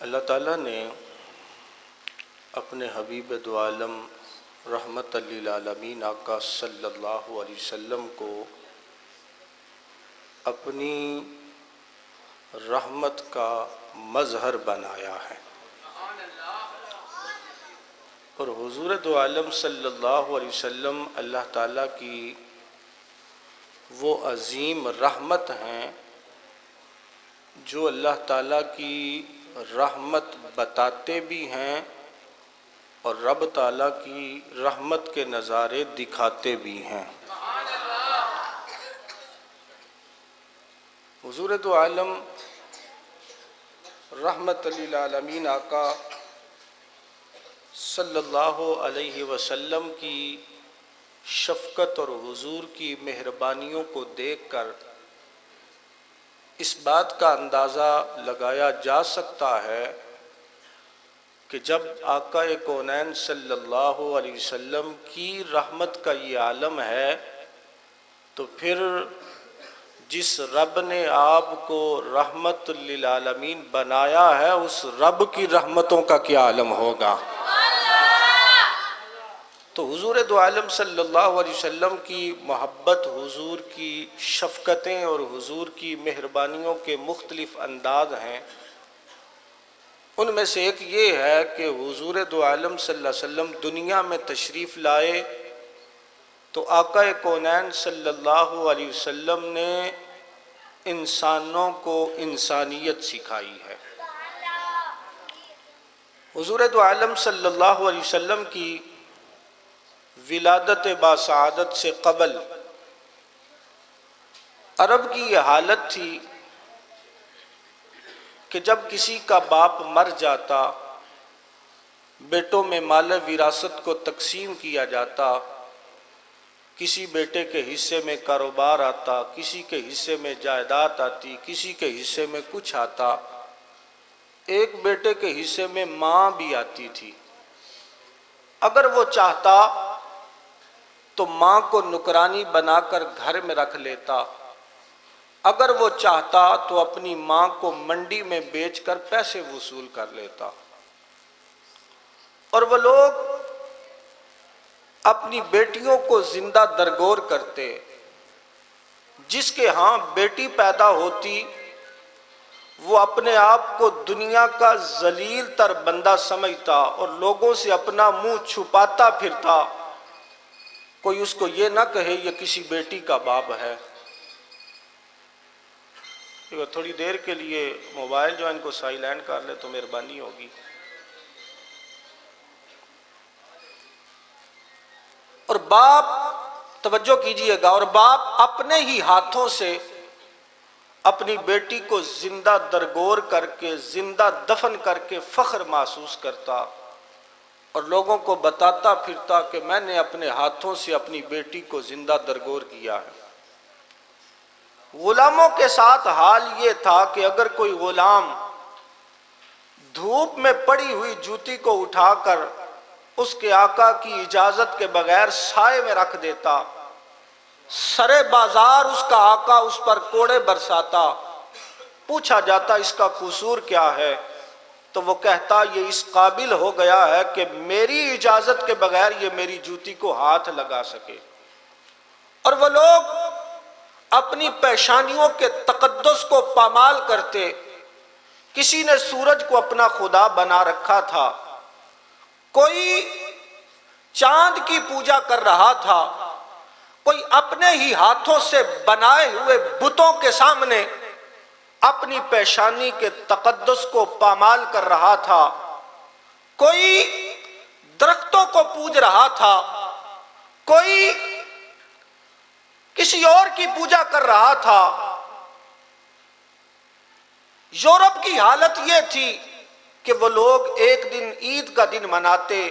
اللہ تعالیٰ نے اپنے حبیب دو عالم رحمت للعالمین آقا صلی اللہ علیہ وسلم کو اپنی رحمت کا مظہر بنایا ہے، اور حضور دو عالم صلی اللہ علیہ وسلم اللہ تعالیٰ کی وہ عظیم رحمت ہیں جو اللہ تعالیٰ کی رحمت بتاتے بھی ہیں اور رب تعالیٰ کی رحمت کے نظارے دکھاتے بھی ہیں۔ حضور دو عالم رحمت للعالمین آقا صلی اللہ علیہ وسلم کی شفقت اور حضور کی مہربانیوں کو دیکھ کر اس بات کا اندازہ لگایا جا سکتا ہے کہ جب آقا کونین صلی اللہ علیہ وسلم کی رحمت کا یہ عالم ہے تو پھر جس رب نے آپ کو رحمت للعالمین بنایا ہے اس رب کی رحمتوں کا کیا عالم ہوگا۔ تو حضور دو عالم صلی اللہ علیہ وسلم کی محبت، حضور کی شفقتیں اور حضور کی مہربانیوں کے مختلف انداز ہیں۔ ان میں سے ایک یہ ہے کہ حضور دو عالم صلی اللہ علیہ وسلم دنیا میں تشریف لائے تو آقا کونین صلی اللہ علیہ وسلم نے انسانوں کو انسانیت سکھائی ہے۔ حضور دو عالم صلی اللہ علیہ وسلم کی ولادت باسعادت سے قبل عرب کی یہ حالت تھی کہ جب کسی کا باپ مر جاتا، بیٹوں میں مال وراثت کو تقسیم کیا جاتا، کسی بیٹے کے حصے میں کاروبار آتا، کسی کے حصے میں جائیداد آتی، کسی کے حصے میں کچھ آتا، ایک بیٹے کے حصے میں ماں بھی آتی تھی۔ اگر وہ چاہتا تو ماں کو نوکرانی بنا کر گھر میں رکھ لیتا، اگر وہ چاہتا تو اپنی ماں کو منڈی میں بیچ کر پیسے وصول کر لیتا، اور وہ لوگ اپنی بیٹیوں کو زندہ درگور کرتے۔ جس کے ہاں بیٹی پیدا ہوتی وہ اپنے آپ کو دنیا کا ذلیل تر بندہ سمجھتا اور لوگوں سے اپنا منہ چھپاتا پھرتا، کوئی اس کو یہ نہ کہے یہ کسی بیٹی کا باپ ہے۔ تھوڑی دیر کے لیے موبائل جو ان کو سائلنٹ کر لے تو مہربانی ہوگی۔ اور باپ، توجہ کیجئے گا، اور باپ اپنے ہی ہاتھوں سے اپنی بیٹی کو زندہ درگور کر کے، زندہ دفن کر کے فخر محسوس کرتا اور لوگوں کو بتاتا پھرتا کہ میں نے اپنے ہاتھوں سے اپنی بیٹی کو زندہ درگور کیا ہے۔ غلاموں کے ساتھ حال یہ تھا کہ اگر کوئی غلام دھوپ میں پڑی ہوئی جوتی کو اٹھا کر اس کے آقا کی اجازت کے بغیر سائے میں رکھ دیتا، سرے بازار اس کا آقا اس پر کوڑے برساتا، پوچھا جاتا اس کا قصور کیا ہے تو وہ کہتا یہ اس قابل ہو گیا ہے کہ میری اجازت کے بغیر یہ میری جوتی کو ہاتھ لگا سکے۔ اور وہ لوگ اپنی پیشانیوں کے تقدس کو پامال کرتے۔ کسی نے سورج کو اپنا خدا بنا رکھا تھا، کوئی چاند کی پوجا کر رہا تھا، کوئی اپنے ہی ہاتھوں سے بنائے ہوئے بتوں کے سامنے اپنی پیشانی کے تقدس کو پامال کر رہا تھا، کوئی درختوں کو پوج رہا تھا، کوئی کسی اور کی پوجا کر رہا تھا۔ یورپ کی حالت یہ تھی کہ وہ لوگ ایک دن عید کا دن مناتے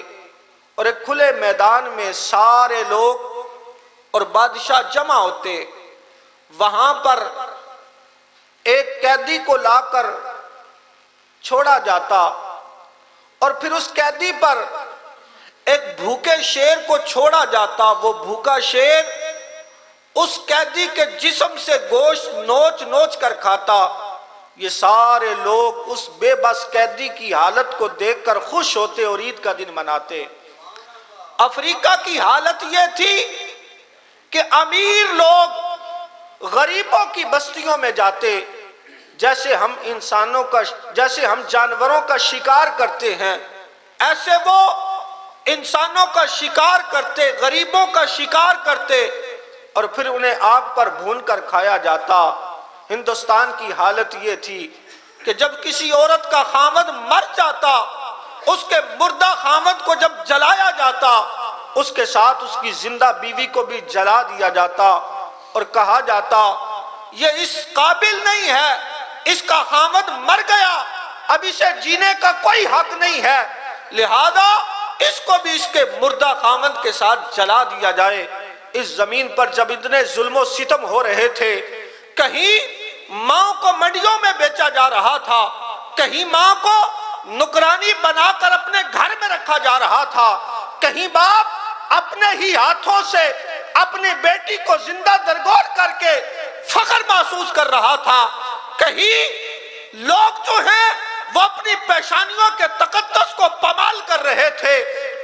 اور ایک کھلے میدان میں سارے لوگ اور بادشاہ جمع ہوتے، وہاں پر ایک قیدی کو لا کر چھوڑا جاتا اور پھر اس قیدی پر ایک بھوکے شیر کو چھوڑا جاتا۔ وہ بھوکا شیر اس قیدی کے جسم سے گوشت نوچ نوچ کر کھاتا یہ سارے لوگ اس بے بس قیدی کی حالت کو دیکھ کر خوش ہوتے اور عید کا دن مناتے۔ افریقہ کی حالت یہ تھی کہ امیر لوگ غریبوں کی بستیوں میں جاتے، جیسے ہم جانوروں کا شکار کرتے ہیں، ایسے وہ انسانوں کا شکار کرتے، غریبوں کا شکار کرتے اور پھر انہیں آگ پر بھون کر کھایا جاتا۔ ہندوستان کی حالت یہ تھی کہ جب کسی عورت کا خاوند مر جاتا، اس کے مردہ خاوند کو جب جلایا جاتا، اس کے ساتھ اس کی زندہ بیوی کو بھی جلا دیا جاتا اور کہا جاتا یہ اس قابل نہیں ہے، اس کا خاوند مر گیا، اب اسے جینے کا کوئی حق نہیں ہے، لہذا اس کو بھی اس کے مردہ خاوند کے ساتھ جلا دیا جائے۔ اس زمین پر جب اتنے ظلم و ستم ہو رہے تھے، کہیں ماں کو منڈیوں میں بیچا جا رہا تھا، کہیں ماں کو نکرانی بنا کر اپنے گھر میں رکھا جا رہا تھا، کہیں باپ اپنے ہی ہاتھوں سے اپنی بیٹی کو زندہ درگور کر کے فخر محسوس کر رہا تھا، کہیں لوگ جو ہیں وہ اپنی پیشانیوں کے تقدس کو پامال کر رہے تھے،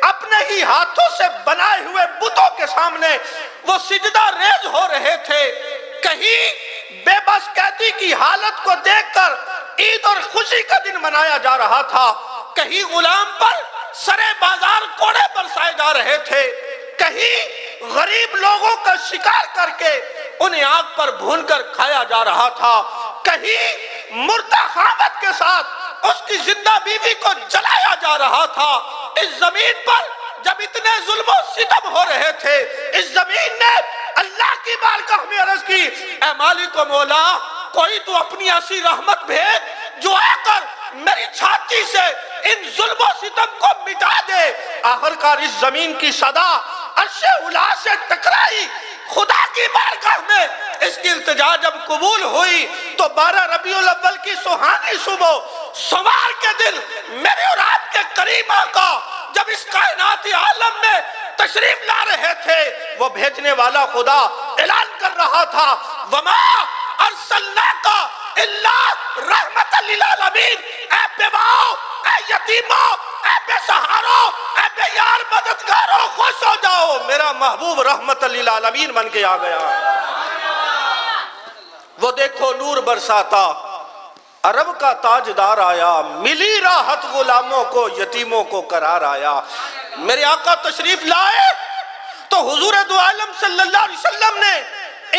اپنے ہی ہاتھوں سے بنائے ہوئے بتوں کے سامنے وہ سجدہ ریز ہو رہے تھے، کہیں بے بس قیدی کی حالت کو دیکھ کر عید اور خوشی کا دن منایا جا رہا تھا، کہیں غلام پر سرے بازار کوڑے برسائے جا رہے تھے، کہیں غریب لوگوں کا شکار کر کے انہیں آگ پر بھون کر کھایا جا رہا تھا، کہیں مردہ خاوند کے ساتھ اس کی زندہ بیوی کو جلایا جا رہا تھا۔ اس زمین پر جب اتنے ظلم و ستم ہو رہے تھے، اس زمین نے اللہ کی بارگاہ میں عرض کی اے مالک و مولا، کوئی تو اپنی ایسی رحمت بھیج جو آ کر میری چھاتی سے ان ظلم و ستم کو مٹا دے۔ آخرکار اس زمین کی صدا عرش اولی سے ٹکرائی، خدا کی بارگاہ میں اس کی التجا جب قبول ہوئی تو 12 ربیع الاول کی سہانی صبح سوار کے دن میرے اور آپ کے کریم آقا جب اس کائناتی عالم میں تشریف لا رہے تھے، وہ بھیجنے والا خدا اعلان کر رہا تھا وَمَا أَرْسَلْنَاكَ إِلَّا رَحْمَةً لِلْعَالَمِينَ۔ اے بیواؤ، اے یتیموں، اے بے سہاروں، اے بے یار مددگاروں، خوش ہو جاؤ، میرا محبوب رحمت للعالمین بن کے آ گیا۔ وہ دیکھو نور برساتا، عرب کا تاجدار آیا، ملی راحت غلاموں کو، یتیموں کو قرار آیا۔ میرے آقا تشریف لائے تو حضور دو عالم صلی اللہ علیہ وسلم نے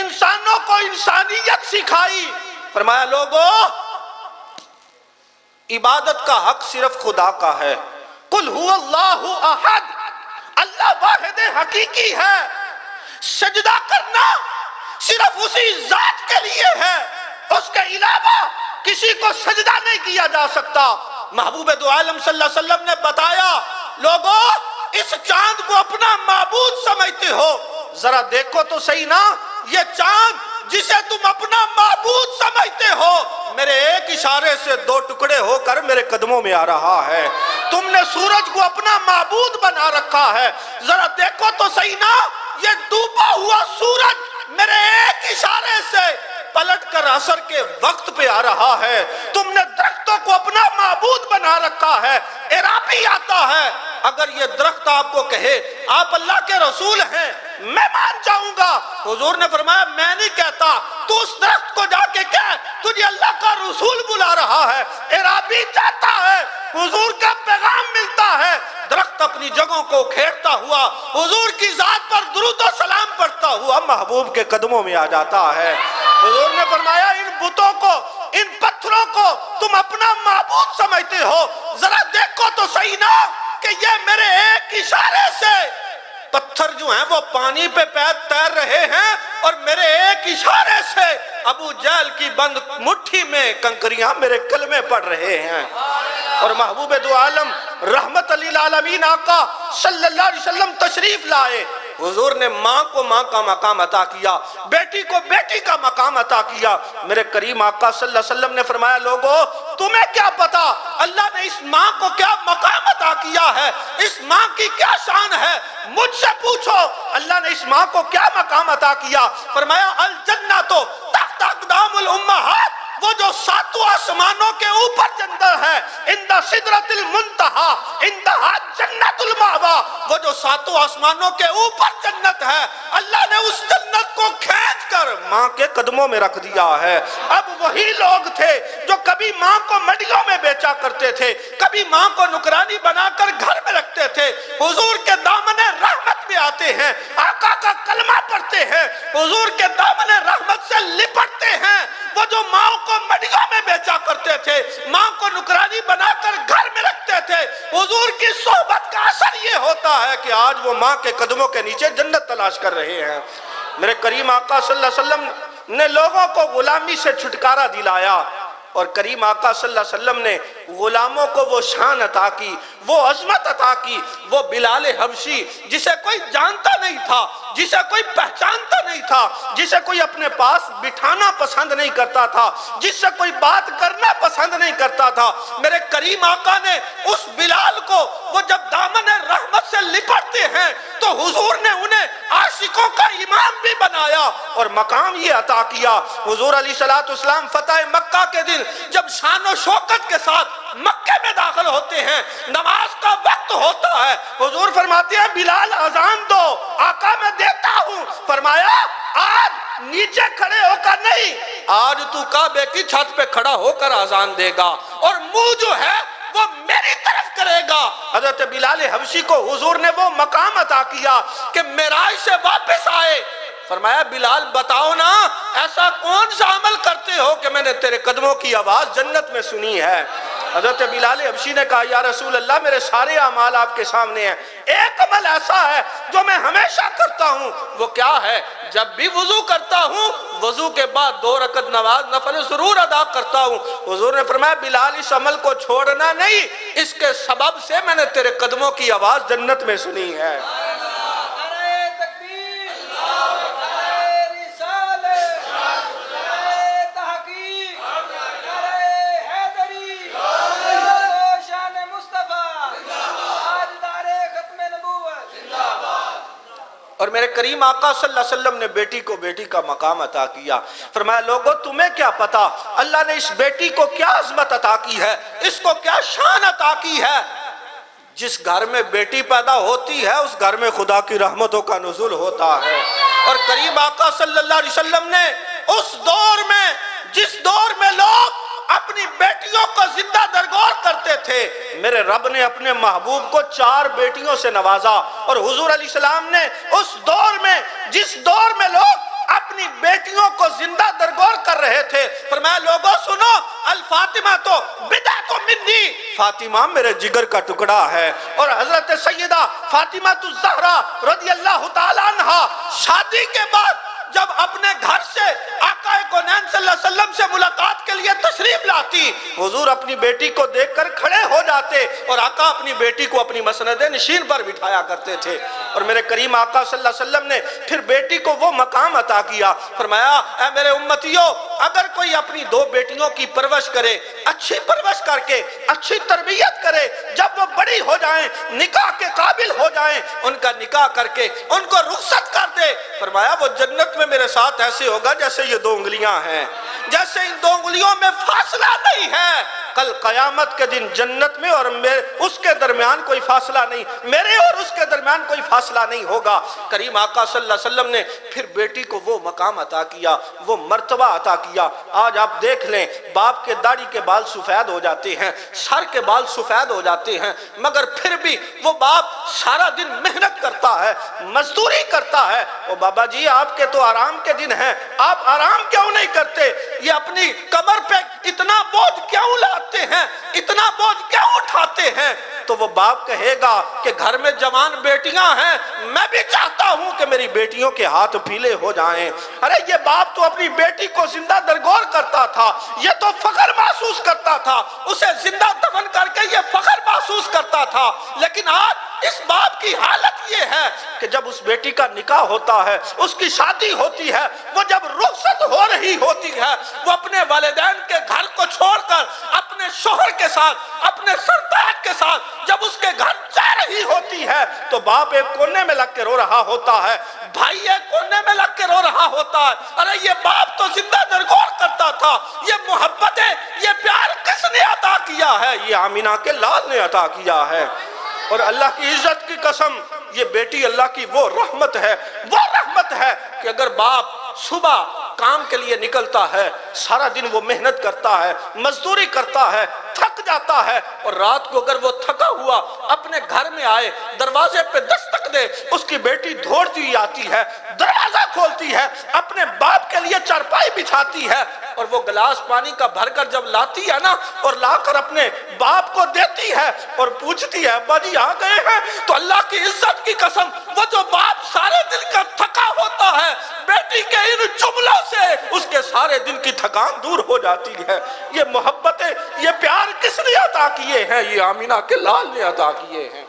انسانوں کو انسانیت سکھائی، فرمایا لوگو عبادت کا حق صرف خدا کا ہے، قل هو اللہ احد، اللہ واحد حقیقی ہے، سجدہ کرنا صرف اسی ذات کے لیے ہے، اس کے علاوہ کسی کو سجدہ نہیں کیا جا سکتا۔ محبوب دو عالم صلی اللہ علیہ وسلم نے بتایا لوگو اس چاند کو اپنا معبود سمجھتے ہو، ذرا دیکھو تو صحیح نا، یہ چاند جسے تم اپنا معبود سمجھتے ہو میرے ایک اشارے سے 2 ٹکڑے ہو کر میرے قدموں میں آ رہا ہے۔ تم نے سورج کو اپنا معبود بنا رکھا ہے، ذرا دیکھو تو صحیح نا، یہ ڈوبا ہوا سورج میرے ایک اشارے سے پلٹ کر عصر کے وقت پہ آ رہا ہے۔ تم نے درختوں کو اپنا معبود بنا رکھا ہے، عرابی آتا ہے اگر یہ درخت آپ کو کہے آپ اللہ کے رسول ہیں میں مان جاؤں گا، حضور نے فرمایا میں نہیں کہتا، تو اس درخت کو جا کے کہہ تجھے اللہ کا رسول بلا رہا ہے۔ عرابی جاتا ہے، حضور کا پیغام ملتا ہے، درخت اپنی جگہوں کو کھیرتا ہوا حضور کی ذات پر درود و سلام پڑھتا ہوا محبوب کے قدموں میں آ جاتا ہے۔ حضور نے فرمایا ان بتوں کو، ان پتھروں کو تم اپنا معبود سمجھتے ہو، ذرا دیکھو تو صحیح نا کہ یہ میرے ایک اشارے سے پتھر جو ہیں وہ پانی پہ تیر رہے ہیں اور میرے ایک اشارے سے ابو جہل کی بند مٹھی میں کنکریاں میرے کلمے پڑھ رہے ہیں۔ اور محبوب دو عالم رحمت للعالمین آقا صلی اللہ علیہ وسلم تشریف لائے، حضور نے ماں کو ماں کا مقام عطا کیا، بیٹی کو بیٹی کا مقام عطا کیا۔ میرے کریم آقا صلی اللہ علیہ وسلم نے فرمایا لوگو تمہیں کیا پتا اللہ نے اس ماں کو کیا مقام عطا کیا ہے، اس ماں کی کیا شان ہے، مجھ سے پوچھو اللہ نے اس ماں کو کیا مقام عطا کیا۔ فرمایا الجنہ تو تحت اقدام الامہات، وہ جو ساتوں آسمانوں کے اوپر جنت ہے، عند سدرۃ المنتہا عندہا جنت المأویٰ، وہ جو ساتوں آسمانوں کے اوپر جنت ہے، اللہ نے اس جنت کو کھینچ کر ماں کے قدموں میں رکھ دیا ہے۔ اب وہی لوگ تھے جو کبھی ماں کو منڈیوں میں بیچا کرتے تھے، کبھی ماں کو نکرانی بنا کر گھر میں رکھتے تھے، حضور کے دامن رحمت میں آتے ہیں، آقا کا کلمہ پڑھتے ہیں، حضور کے دامن رحمت سے لپٹتے ہیں۔ وہ جو ماں کو منڈیوں میں بیچا کرتے تھے، ماں کو نکرانی بنا کر گھر میں رکھتے تھے، حضور کی صحبت کا اثر یہ ہوتا ہے کہ آج وہ ماں کے قدموں کے نیچے جنت تلاش کر رہے ہیں۔ میرے کریم آقا صلی اللہ علیہ وسلم نے لوگوں کو غلامی سے چھٹکارا دلایا، اور کریم آقا صلی اللہ علیہ وسلم نے غلاموں کو وہ شان عطا کی، وہ عظمت عطا کی۔ وہ بلال حبشی جسے کوئی جانتا نہیں تھا، جسے کوئی پہچانتا نہیں تھا، جسے کوئی اپنے پاس بٹھانا پسند نہیں کرتا تھا، جس سے کوئی بات کرنا پسند نہیں کرتا تھا، میرے کریم آقا نے اس بلال کو وہ جب دامن رحمت سے لپٹتے ہیں تو حضور نے انہیں عاشقوں کا امام بھی بنایا اور مقام یہ عطا کیا۔ حضور علیہ السلام فتح مکہ کے دن جب شان و شوکت کے ساتھ مکہ میں داخل ہوتے ہیں، نماز کا وقت ہوتا ہے، حضور فرماتے ہیں بلال اذان دو، آقا میں دیتا ہوں۔ فرمایا آج نیچے کھڑے ہو کر نہیں، آج تو کعبے کی چھت پہ کھڑا ہو کر اذان دے گا اور منہ جو ہے وہ میری طرف کرے گا۔ حضرت بلال حبشی کو حضور نے وہ مقام عطا کیا کہ معراج سے واپس آئے، فرمایا بلال بتاؤ نا ایسا کون سا عمل کرتے ہو کہ میں نے تیرے قدموں کی آواز جنت میں سنی ہے۔ حضرت بلال حبشی نے کہا یا رسول اللہ میرے سارے اعمال آپ کے سامنے ہیں، ایک عمل ایسا ہے جو میں ہمیشہ کرتا ہوں، وہ کیا ہے؟ جب بھی وضو کرتا ہوں وضو کے بعد 2 رکعت نماز نفل ضرور ادا کرتا ہوں۔ حضور نے فرمایا بلال اس عمل کو چھوڑنا نہیں، اس کے سبب سے میں نے تیرے قدموں کی آواز جنت میں سنی ہے۔ اور میرے کریم آقا صلی اللہ علیہ وسلم نے بیٹی کو بیٹی کا مقام عطا کیا۔ فرمایا لوگو تمہیں کیا پتا اللہ نے اس بیٹی کو کیا عظمت عطا کی ہے، اس کو کیا شان عطا کی ہے۔ جس گھر میں بیٹی پیدا ہوتی ہے اس گھر میں خدا کی رحمتوں کا نزول ہوتا ہے۔ اور کریم آقا صلی اللہ علیہ وسلم نے اس دور میں جس دور میں لوگ اپنی بیٹیوں کو زندہ درگور کرتے تھے، میرے رب نے اپنے محبوب کو 4 بیٹیوں سے نوازا۔ اور حضور علیہ السلام نے اس دور میں جس دور میں لوگ اپنی بیٹیوں کو زندہ درگور کر رہے تھے، فرمایا لوگوں سنو الفاطمہ تو بدعت منی، فاطمہ میرے جگر کا ٹکڑا ہے۔ اور حضرت سیدہ فاطمہ الزہرا رضی اللہ تعالیٰ عنہا شادی کے بعد جب اپنے گھر سے آقا کونین صلی اللہ علیہ وسلم سے ملاقات کے لیے تشریف لاتی، حضور اپنی بیٹی کو دیکھ کر کھڑے ہو جاتے اور آقا اپنی بیٹی کو اپنی مسند نشین پر بٹھایا کرتے تھے۔ اور میرے کریم آقا صلی اللہ علیہ وسلم نے پھر بیٹی کو وہ مقام عطا کیا، فرمایا اے میرے امتیوں اگر کوئی اپنی 2 بیٹیوں کی پرورش کرے، اچھی پرورش کر کے اچھی تربیت کرے، جب وہ بڑی ہو جائیں نکاح کے قابل ہو جائیں ان کا نکاح کر کے ان کو رخصت کر دے، فرمایا وہ جنت میں میرے ساتھ ایسے ہوگا جیسے یہ 2 انگلیاں ہیں، جیسے ان 2 انگلیوں میں فاصلہ نہیں ہے۔ کل قیامت کے دن جنت میں اور اس کے درمیان کوئی فاصلہ نہیں، میرے اور اس کے درمیان کوئی فاصلہ نہیں ہوگا۔ کریم آقا صلی اللہ علیہ وسلم نے پھر بیٹی کو وہ مقام عطا کیا، وہ مرتبہ عطا کیا۔ آج آپ دیکھ لیں باپ کے داڑھی کے بال سفید ہو جاتے ہیں، سر کے بال سفید ہو جاتے ہیں، مگر پھر بھی وہ باپ سارا دن محنت کرتا ہے، مزدوری کرتا ہے۔ او بابا جی آپ کے تو آرام کے دن ہیں، آپ آرام کیوں نہیں کرتے؟ یہ اپنی کمر پہ اتنا بوجھ کیوں لاتے ہیں، اتنا بوجھ کیوں اٹھاتے ہیں؟ تو وہ باپ کہے گا کہ گھر میں جوان بیٹیاں ہیں، میں بھی چاہتا ہوں کہ میری بیٹیوں کے ہاتھ پھیلے ہو جائیں۔ ارے یہ باپ تو اپنی بیٹی کو زندہ درگور کرتا تھا، یہ تو فخر محسوس کرتا تھا، اسے زندہ دفن کر کے یہ فخر محسوس کرتا تھا۔ لیکن آج اس باپ کی حالت یہ ہے کہ جب اس بیٹی کا نکاح ہوتا ہے، اس کی شادی ہوتی ہے، وہ جب رخصت ہو رہی ہوتی ہے، وہ اپنے والدین کے گھر کو چھوڑ کر اپنے شوہر کے ساتھ، اپنے سرتاج کے ساتھ جب اس کے گھر جا رہی ہوتی ہے تو باپ ایک کونے میں لگ کے رو رہا ہوتا ہے، بھائی ایک کونے میں لگ کے رو رہا ہوتا ہے، ارے یہ باپ تو زندہ درگور کرتا تھا، یہ محبتیں، یہ پیار کس نے عطا کیا ہے؟ یہ آمینہ کے لال نے عطا کیا ہے۔ اور اللہ کی عزت کی قسم، یہ بیٹی اللہ کی وہ رحمت ہے، وہ رحمت ہے کہ اگر باپ صبح کام کے لیے نکلتا ہے، سارا دن وہ محنت کرتا ہے، مزدوری کرتا ہے، تھک جاتا ہے، اور رات کو اگر وہ تھکا ہوا اپنے گھر میں آئے، دروازے پہ دستک دے، اس کی بیٹی دوڑتی آتی ہے، دروازہ کھولتی ہے، اپنے باپ کے لیے چارپائی بچھاتی ہے، اور وہ گلاس پانی کا بھر کر جب لاتی ہے نا، اور لا کر اپنے باپ کو دیتی ہے اور پوچھتی ہے ابا جی آ گئے ہیں، تو اللہ کی عزت کی قسم وہ جو باپ سارے دن کا تھکا ہوتا ہے، بیٹی کے ان جملوں سے اس کے سارے دن کی تھکان دور ہو جاتی ہے۔ یہ محبتیں، یہ پیار کس نے عطا کیے ہیں؟ یہ آمینہ کے لال نے عطا کیے ہیں۔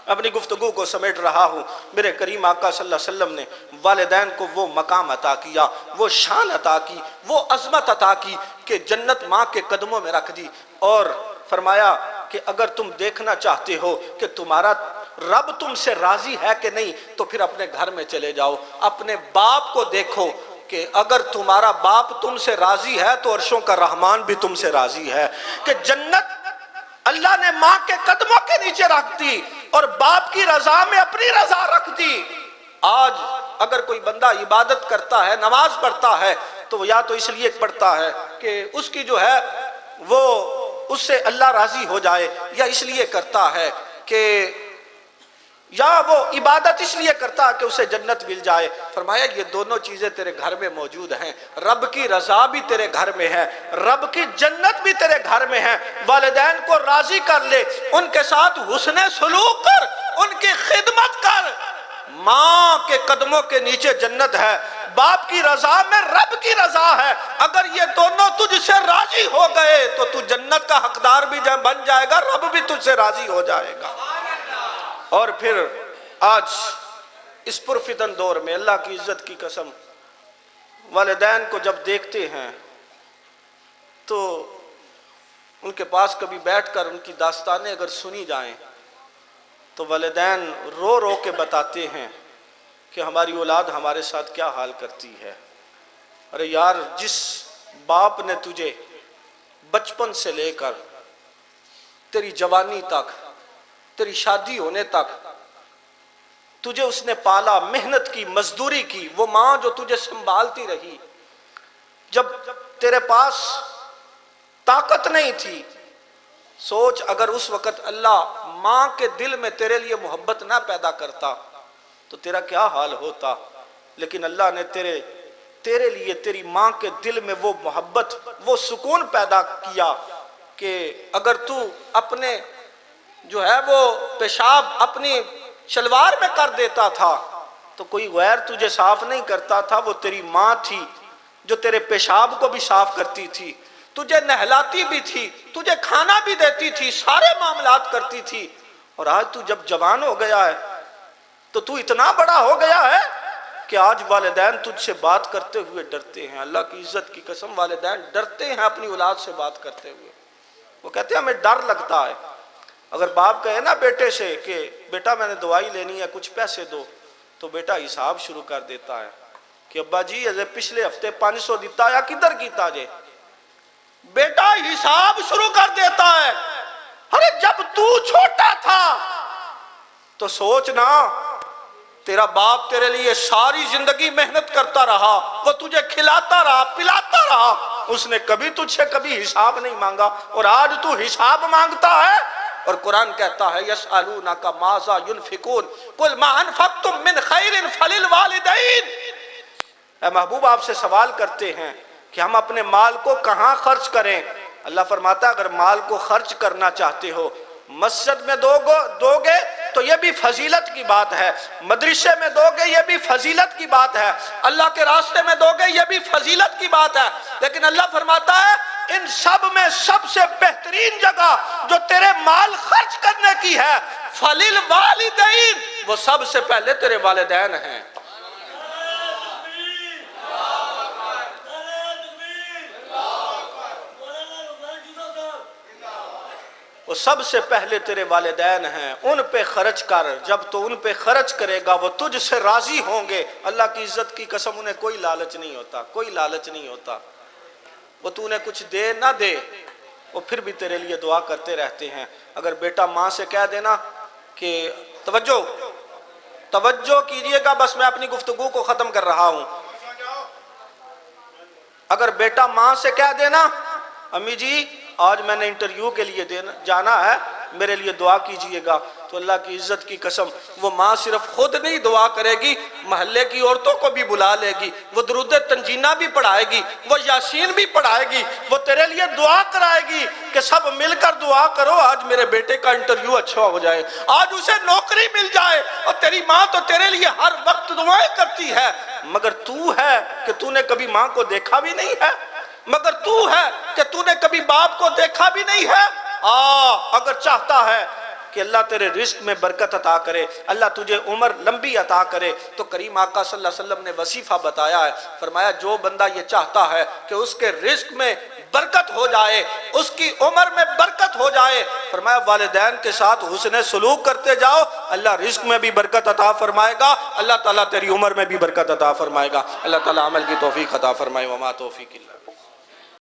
اپنی گفتگو کو سمیٹ رہا ہوں، میرے کریم آقا صلی اللہ علیہ وسلم نے والدین کو وہ مقام عطا کیا، وہ شان عطا کی، وہ عظمت عطا کی کہ جنت ماں کے قدموں میں رکھ دی، اور فرمایا کہ اگر تم دیکھنا چاہتے ہو کہ تمہارا رب تم سے راضی ہے کہ نہیں تو پھر اپنے گھر میں چلے جاؤ، اپنے باپ کو دیکھو کہ اگر تمہارا باپ تم سے راضی ہے تو عرشوں کا رحمان بھی تم سے راضی ہے، کہ جنت اللہ نے ماں کے قدموں کے نیچے رکھ دی اور باپ کی رضا میں اپنی رضا رکھ دی۔ آج اگر کوئی بندہ عبادت کرتا ہے، نماز پڑھتا ہے، تو وہ یا تو اس لیے پڑھتا ہے کہ اس کی جو ہے وہ اس سے اللہ راضی ہو جائے، یا اس لیے کرتا ہے کہ یا وہ عبادت اس لیے کرتا کہ اسے جنت مل جائے۔ فرمایا یہ دونوں چیزیں تیرے گھر میں موجود ہیں، رب کی رضا بھی تیرے گھر میں ہے، رب کی جنت بھی تیرے گھر میں ہے۔ والدین کو راضی کر لے، ان کے ساتھ حسن سلوک کر، ان کی خدمت کر۔ ماں کے قدموں کے نیچے جنت ہے، باپ کی رضا میں رب کی رضا ہے۔ اگر یہ دونوں تجھ سے راضی ہو گئے تو تو جنت کا حقدار بھی بن جائے گا، رب بھی تجھ سے راضی ہو جائے گا۔ اور پھر آج اس پرفتن دور میں اللہ کی عزت کی قسم، والدین کو جب دیکھتے ہیں تو ان کے پاس کبھی بیٹھ کر ان کی داستانیں اگر سنی جائیں تو والدین رو رو کے بتاتے ہیں کہ ہماری اولاد ہمارے ساتھ کیا حال کرتی ہے۔ ارے یار، جس باپ نے تجھے بچپن سے لے کر تیری جوانی تک، تیری شادی ہونے تک تجھے اس نے پالا، محنت کی، مزدوری کی، وہ ماں جو تجھے سنبھالتی رہی، جب تیرے پاس طاقت نہیں تھی، سوچ اگر اس وقت اللہ ماں کے دل میں تیرے لیے محبت نہ پیدا کرتا تو تیرا کیا حال ہوتا۔ لیکن اللہ نے تیرے لیے تیری ماں کے دل میں وہ محبت، وہ سکون پیدا کیا کہ اگر تو اپنے جو ہے وہ پیشاب اپنی شلوار میں کر دیتا تھا تو کوئی غیر تجھے صاف نہیں کرتا تھا، وہ تیری ماں تھی جو تیرے پیشاب کو بھی صاف کرتی تھی، تجھے نہلاتی بھی تھی، تجھے کھانا بھی دیتی تھی، سارے معاملات کرتی تھی۔ اور آج تو جب جوان ہو گیا ہے تو تو اتنا بڑا ہو گیا ہے کہ آج والدین تجھ سے بات کرتے ہوئے ڈرتے ہیں۔ اللہ کی عزت کی قسم، والدین ڈرتے ہیں اپنی اولاد سے بات کرتے ہوئے۔ وہ کہتے ہیں ہمیں ڈر لگتا ہے۔ اگر باپ کہے نا بیٹے سے کہ بیٹا میں نے دوائی لینی ہے، کچھ پیسے دو، تو بیٹا حساب شروع کر دیتا ہے کہ ابا جی پچھلے ہفتے 500 دیتا یا کدھر کیتا جے، بیٹا حساب شروع کر دیتا ہے۔ ارے جب تو چھوٹا تھا تو سوچنا، تیرا باپ تیرے لیے ساری زندگی محنت کرتا رہا، وہ تجھے کھلاتا رہا، پلاتا رہا، اس نے کبھی تجھ سے کبھی حساب نہیں مانگا، اور آج تو حساب مانگتا ہے۔ اور قرآن کہتا ہے یسألونک ماذا ينفقون قل ما انفقتم من خیر فللوالدین۔ اے محبوب، آپ سے سوال کرتے ہیں کہ ہم اپنے مال کو کہاں خرچ کریں؟ اللہ فرماتا ہے اگر مال کو خرچ کرنا چاہتے ہو، مسجد میں دو گے تو یہ بھی فضیلت کی بات ہے، مدرسے میں دو گے یہ بھی فضیلت کی بات ہے، اللہ کے راستے میں دو گے یہ بھی فضیلت کی بات ہے، لیکن اللہ فرماتا ہے ان سب میں سب سے بہترین جگہ جو تیرے مال خرچ کرنے کی ہے فللوالدین، وہ سب سے پہلے تیرے والدین ہیں۔ وہ سب سے پہلے تیرے والدین ہیں، ان پہ خرچ کر، جب تو ان پہ خرچ کرے گا وہ تجھ سے راضی ہوں گے۔ اللہ کی عزت کی قسم انہیں کوئی لالچ نہیں ہوتا، کوئی لالچ نہیں ہوتا، وہ تو انہیں کچھ دے نہ دے وہ پھر بھی تیرے لیے دعا کرتے رہتے ہیں۔ اگر بیٹا ماں سے کہہ دینا کہ توجہ توجہ کیجئے گا، بس میں اپنی گفتگو کو ختم کر رہا ہوں، اگر بیٹا ماں سے کہہ دینا امی جی آج میں نے انٹرویو کے لیے جانا ہے، میرے لیے دعا کیجئے گا، تو اللہ کی عزت کی قسم وہ ماں صرف خود نہیں دعا کرے گی، محلے کی عورتوں کو بھی بلا لے گی، وہ درود تنجینہ بھی پڑھائے گی، وہ یاسین بھی پڑھائے گی، وہ تیرے لیے دعا کرائے گی کہ سب مل کر دعا کرو آج میرے بیٹے کا انٹرویو اچھا ہو جائے، آج اسے نوکری مل جائے۔ اور تیری ماں تو تیرے لیے ہر وقت دعائیں کرتی ہے، مگر تو ہے کہ تو نے کبھی ماں کو دیکھا بھی نہیں ہے، مگر تو ہے کہ تو نے کبھی باپ کو دیکھا بھی نہیں ہے۔ اگر چاہتا ہے کہ اللہ تیرے رزق میں برکت عطا کرے، اللہ تجھے عمر لمبی عطا کرے، تو کریم آقا صلی اللہ علیہ وسلم نے وظیفہ بتایا ہے، فرمایا جو بندہ یہ چاہتا ہے کہ اس کے رزق میں برکت ہو جائے، اس کی عمر میں برکت ہو جائے، فرمایا والدین کے ساتھ حسن سلوک کرتے جاؤ، اللہ رزق میں بھی برکت عطا فرمائے گا، اللہ تعالیٰ تیری عمر میں بھی برکت عطا فرمائے گا۔ اللہ تعالیٰ عمل کی توفیق عطا فرمائے، وما توفیق اللہ۔